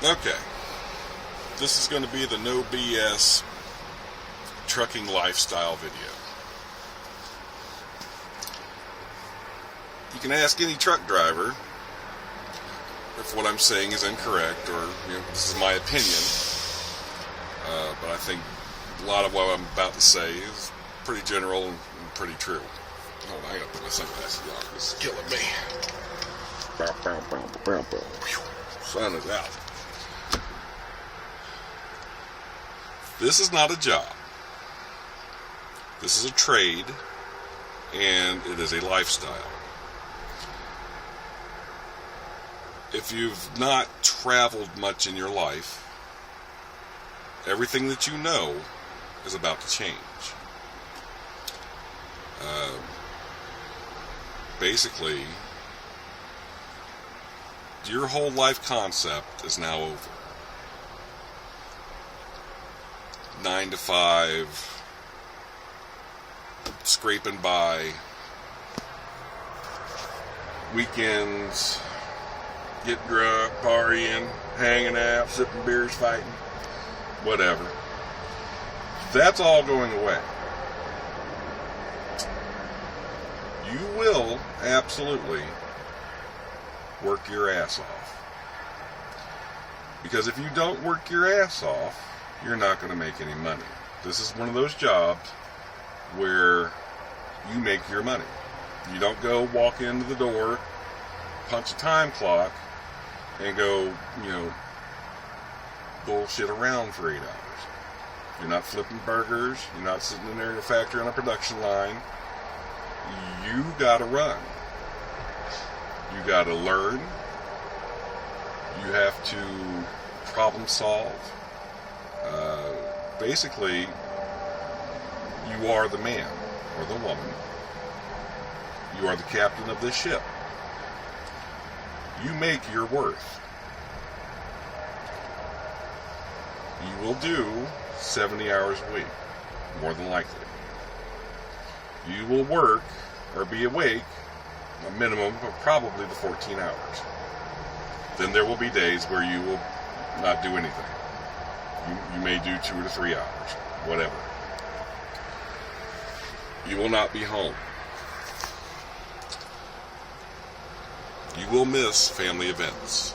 Okay. This is going to be the no BS trucking lifestyle video. You can ask any truck driver if what I'm saying is incorrect or this is my opinion. But I think a lot of what I'm about to say is pretty general and pretty true. Hold on, I gotta put my sunglasses on. This is killing me. Sun is out. This is not a job. This is a trade, and it is a lifestyle. If you've not traveled much in your life, everything that you know is about to change. Basically, your whole life concept is now over. 9 to 5, scraping by, weekends, getting drunk, partying, hanging out, sipping beers, fighting, whatever. That's all going away. You will absolutely work your ass off. Because if you don't work your ass off, you're not going to make any money. This is one of those jobs where you make your money. You don't go walk into the door, punch a time clock, and go, bullshit around for 8 hours. You're not flipping burgers. You're not sitting in there in a factory on a production line. You gotta run. You gotta learn. You have to problem solve. Basically, you are the man or the woman. You are the captain of this ship. You make your worth. You will do 70 hours a week, more than likely. You will work or be awake a minimum of probably the 14 hours. Then there will be days where you will not do anything. You may do 2 to 3 hours, whatever. You will not be home. You will miss family events.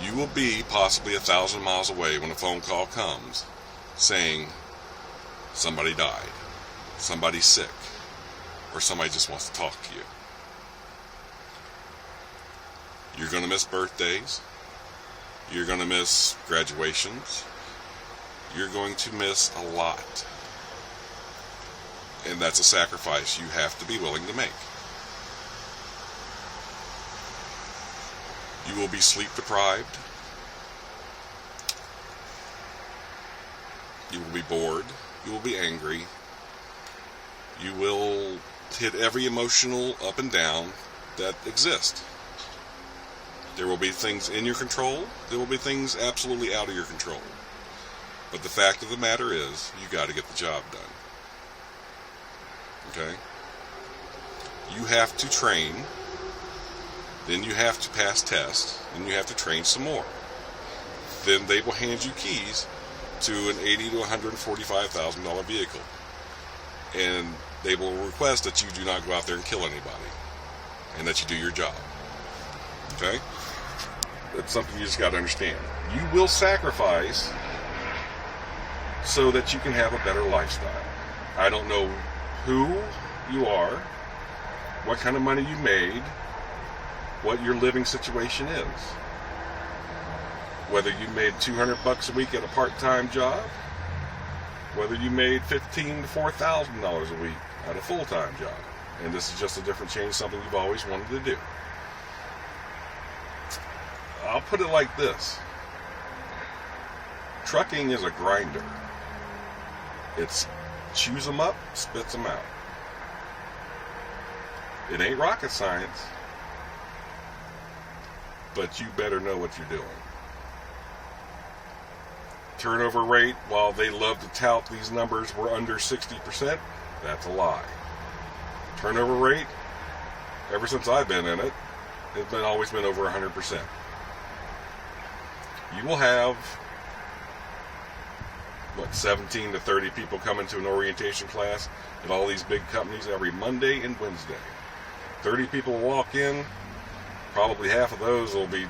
You will be possibly 1,000 miles away when a phone call comes saying somebody died, somebody's sick, or somebody just wants to talk to you. You're going to miss birthdays. You're going to miss graduations. You're going to miss a lot. And that's a sacrifice you have to be willing to make. You will be sleep deprived. You will be bored. You will be angry. You will hit every emotional up and down that exist. There will be things in your control. There will be things absolutely out of your control. But the fact of the matter is, you got to get the job done. Okay? You have to train. Then you have to pass tests. Then you have to train some more. Then they will hand you keys to an $80,000 to $145,000 vehicle. And they will request that you do not go out there and kill anybody. And that you do your job. Okay? That's something you just got to understand. You will sacrifice so that you can have a better lifestyle. I don't know who you are, what kind of money you made, what your living situation is. Whether you made $200 a week at a part-time job, whether you made $15,000 to $4,000 a week at a full-time job. And this is just a different change, something you've always wanted to do. I'll put it like this. Trucking is a grinder. It's chews them up, spits them out. It ain't rocket science, but you better know what you're doing. Turnover rate, while they love to tout these numbers were under 60%, that's a lie. Turnover rate, ever since I've been in it, it's always been over 100%. you will have, 17 to 30 people coming to an orientation class at all these big companies every Monday and Wednesday. 30 people will walk in, probably half of those will be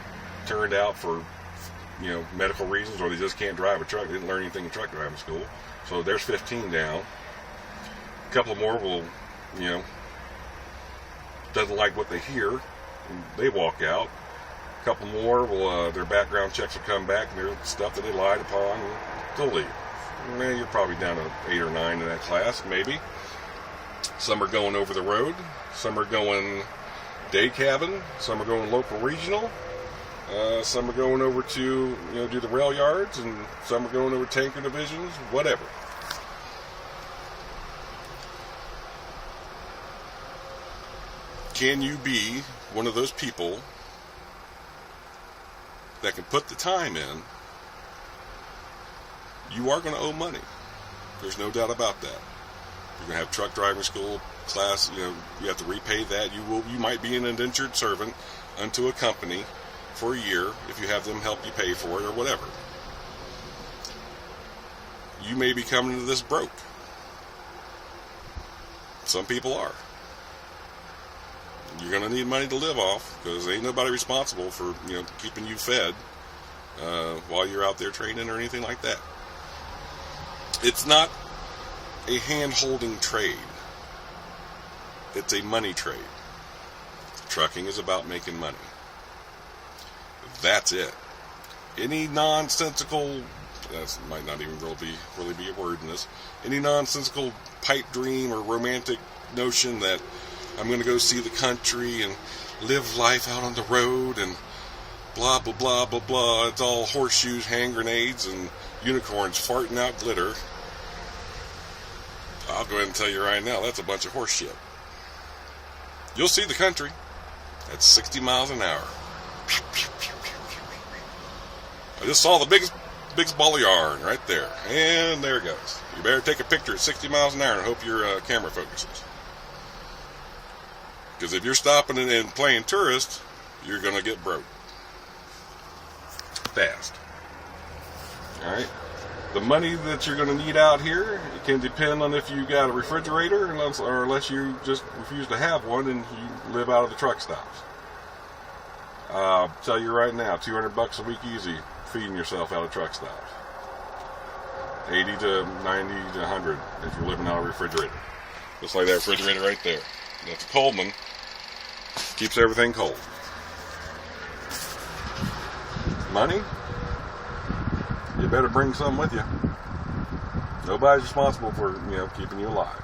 turned out for, medical reasons, or they just can't drive a truck. They didn't learn anything in truck driving school. So there's 15 down. A couple more will, doesn't like what they hear, and they walk out. A couple more will, their background checks will come back, and there's stuff that they lied upon, and they'll leave. You're probably down to 8 or 9 in that class, maybe. Some are going over the road. Some are going day cabin. Some are going local regional. Some are going over to, do the rail yards, and some are going over tanker divisions, whatever. Can you be one of those people that can put the time in? You are going to owe money. There's no doubt about that. You're going to have truck driving school class, you have to repay that. You might be an indentured servant unto a company for a year if you have them help you pay for it or whatever. You may be coming into this broke. Some people are. You're going to need money to live off, because ain't nobody responsible for, keeping you fed while you're out there training or anything like that. It's not a hand-holding trade. It's a money trade. Trucking is about making money. That's it. Any nonsensical, that might not even really be a word in this, any nonsensical pipe dream or romantic notion that I'm going to go see the country and live life out on the road and blah, blah, blah, blah, blah. It's all horseshoes, hand grenades, and unicorns farting out glitter. I'll go ahead and tell you right now, that's a bunch of horse shit. You'll see the country at 60 miles an hour. I just saw the biggest ball of yarn right there. And there it goes. You better take a picture at 60 miles an hour and hope your camera focuses. Because if you're stopping and playing tourist, you're going to get broke. Fast. Alright? The money that you're going to need out here, it can depend on if you got a refrigerator or unless you just refuse to have one and you live out of the truck stops. I'll tell you right now, $200 a week easy feeding yourself out of truck stops. 80 to 90 to 100 if you're living out of a refrigerator. Just like that refrigerator right there. That's a Coleman. Keeps everything cold. Money? You better bring some with you. Nobody's responsible for, keeping you alive.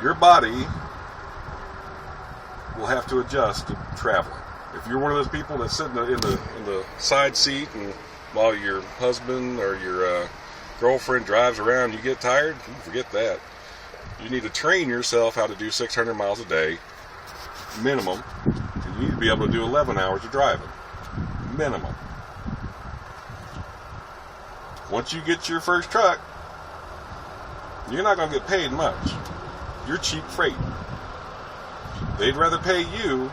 Your body will have to adjust to traveling. If you're one of those people that's sitting in the side seat and while your husband or your girlfriend drives around, you get tired, forget that. You need to train yourself how to do 600 miles a day, minimum. And you need to be able to do 11 hours of driving, minimum. Once you get your first truck, you're not going to get paid much. You're cheap freight. They'd rather pay you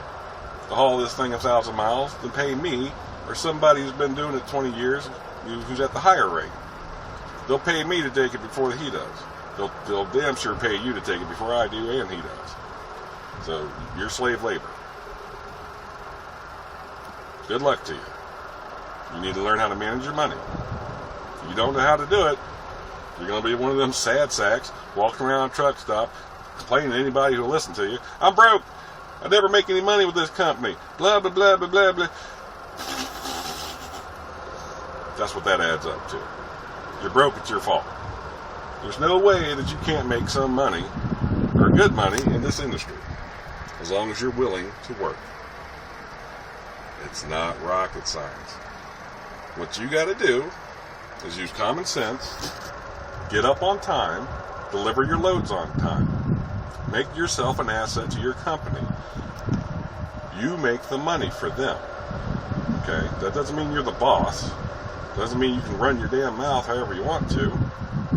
to haul this thing 1,000 miles than pay me or somebody who's been doing it 20 years who's at the higher rate. They'll pay me to take it before he does. They'll damn sure pay you to take it before I do and he does. So you're slave labor. Good luck to you. You need to learn how to manage your money. If you don't know how to do it, you're going to be one of them sad sacks walking around a truck stop complaining to anybody who'll listen to you. I'm broke. I never make any money with this company. Blah, blah, blah, blah, blah, blah. That's what that adds up to. You're broke, it's your fault. There's no way that you can't make some money, or good money, in this industry, as long as you're willing to work. It's not rocket science. What you got to do is use common sense, get up on time, deliver your loads on time, make yourself an asset to your company. You make the money for them. Okay? That doesn't mean you're the boss. Doesn't mean you can run your damn mouth however you want to.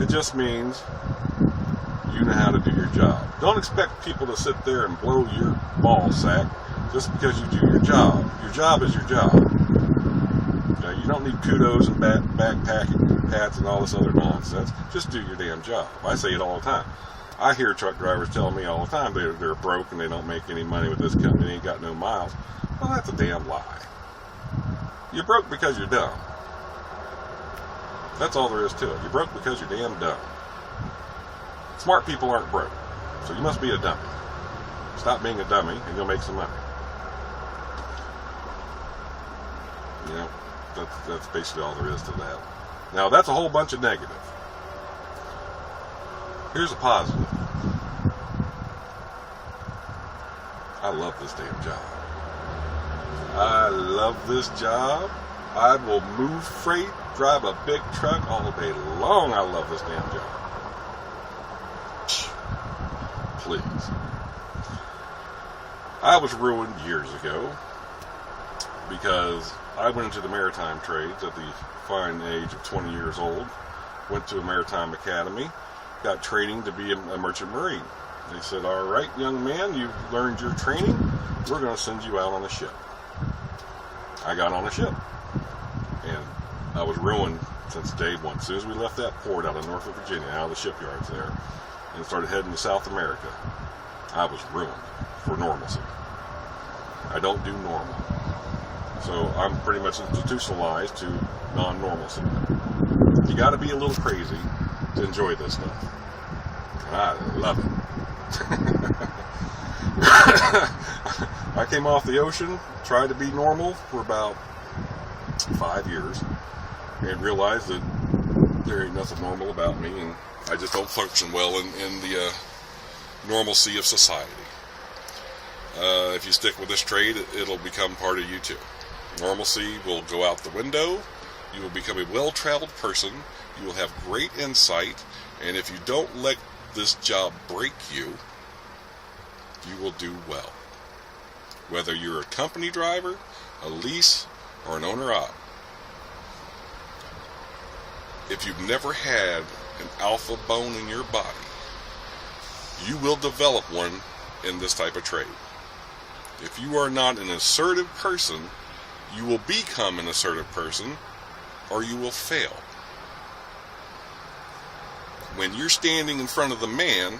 It just means you know how to do your job. Don't expect people to sit there and blow your ball sack just because you do your job. Your job is your job. Now, you don't need kudos and backpacking pats and all this other nonsense. Just do your damn job. I say it all the time. I hear truck drivers telling me all the time they're broke and they don't make any money with this company, they ain't got no miles. Well, that's a damn lie. You're broke because you're dumb. That's all there is to it. You're broke because you're damn dumb. Smart people aren't broke, so you must be a dummy. Stop being a dummy and you'll make some money. You know, that's basically all there is to that. Now, that's a whole bunch of negative. Here's a positive. I love this damn job. I love this job. I will move freight, drive a big truck all day long. I love this damn job. Please. I was ruined years ago because I went into the maritime trades at the fine age of 20 years old, went to a maritime academy, got training to be a merchant marine. They said, all right, young man, you've learned your training. We're going to send you out on a ship. I got on a ship. And I was ruined since day one. As soon as we left that port out of Norfolk, Virginia, out of the shipyards there, and started heading to South America, I was ruined for normalcy. I don't do normal. So I'm pretty much institutionalized to non-normalcy. You got to be a little crazy to enjoy this stuff. And I love it. I came off the ocean, tried to be normal for about 5 years, and realized that there ain't nothing normal about me, and I just don't function well in the normalcy of society. If you stick with this trade, it'll become part of you too. Normalcy will go out the window. You will become a well-traveled person. You will have great insight, and if you don't let this job break you, you will do well. Whether you're a company driver, a lease, or an owner-op. If you've never had an alpha bone in your body, you will develop one in this type of trade. If you are not an assertive person, you will become an assertive person, or you will fail. When you're standing in front of the man,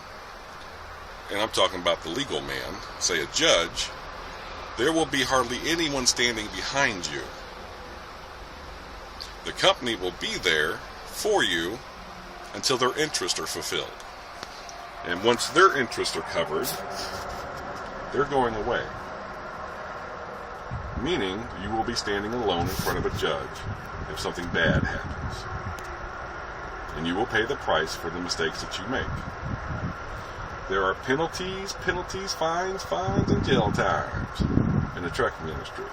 and I'm talking about the legal man, say a judge, there will be hardly anyone standing behind you. The company will be there for you until their interests are fulfilled. And once their interests are covered, they're going away. Meaning, you will be standing alone in front of a judge if something bad happens. And you will pay the price for the mistakes that you make. There are penalties, fines, and jail times in the trucking industry.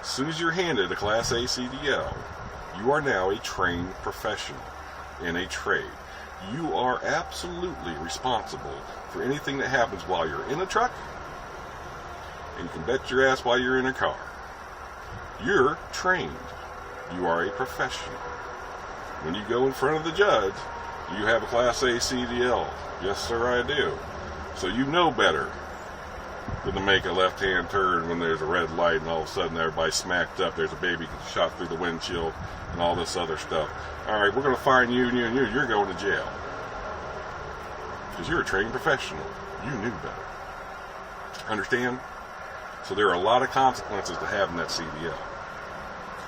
As soon as you're handed a Class A CDL, you are now a trained professional in a trade. You are absolutely responsible for anything that happens while you're in a truck, and you can bet your ass while you're in a car. You're trained. You are a professional. When you go in front of the judge, you have a Class A CDL. Yes, sir, I do. So you know better than to make a left-hand turn when there's a red light and all of a sudden everybody's smacked up, there's a baby shot through the windshield and all this other stuff. All right, we're going to fine you and you and you. You're going to jail. Because you're a trained professional. You knew better. Understand? So there are a lot of consequences to having that CDL.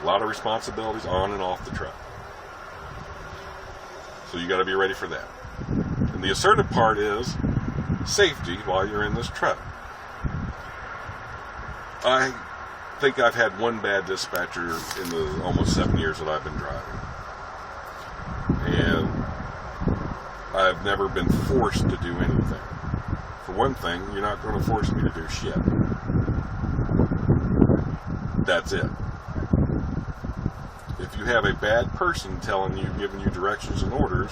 A lot of responsibilities on and off the truck. So you got to be ready for that. And the assertive part is safety while you're in this truck. I think I've had one bad dispatcher in the almost 7 years that I've been driving. And I've never been forced to do anything. For one thing, you're not going to force me to do shit. That's it. If you have a bad person telling you, giving you directions and orders,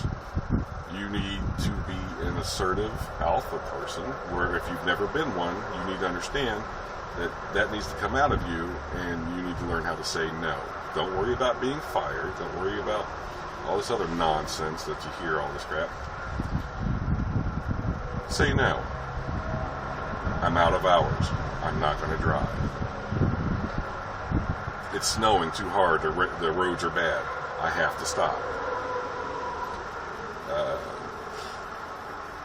you need to be an assertive alpha person, where if you've never been one, you need to understand that that needs to come out of you, and you need to learn how to say no. Don't worry about being fired. Don't worry about all this other nonsense that you hear, all this crap. Say no. I'm out of hours. I'm not going to drive. it's snowing too hard, the roads are bad, I have to stop.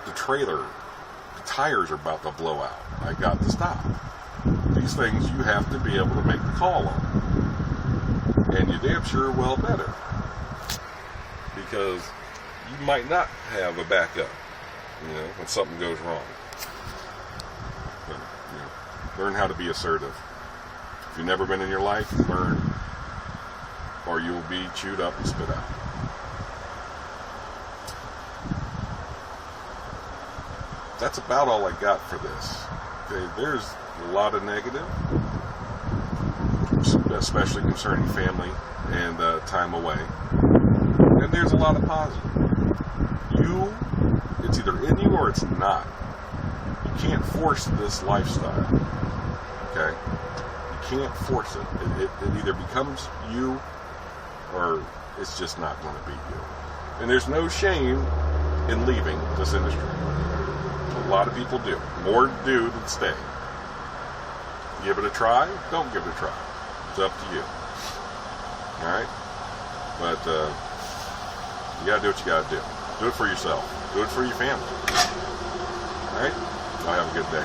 The trailer, the tires are about to blow out, I got to stop. These things you have to be able to make the call on. And you damn sure well better. Because you might not have a backup, when something goes wrong. But, learn how to be assertive. If you've never been in your life, learn, or you will be chewed up and spit out. That's about all I got for this. Okay, there's a lot of negative, especially concerning family and time away. And there's a lot of positive. It's either in you or it's not. You can't force this lifestyle. Okay? You can't force it. It either becomes you or it's just not going to be you. And there's no shame in leaving this industry. A lot of people do. More do than stay. Give it a try. Don't give it a try. It's up to you. Alright? But you gotta do what you gotta do. Do it for yourself. Do it for your family. Alright? Y'all have a good day.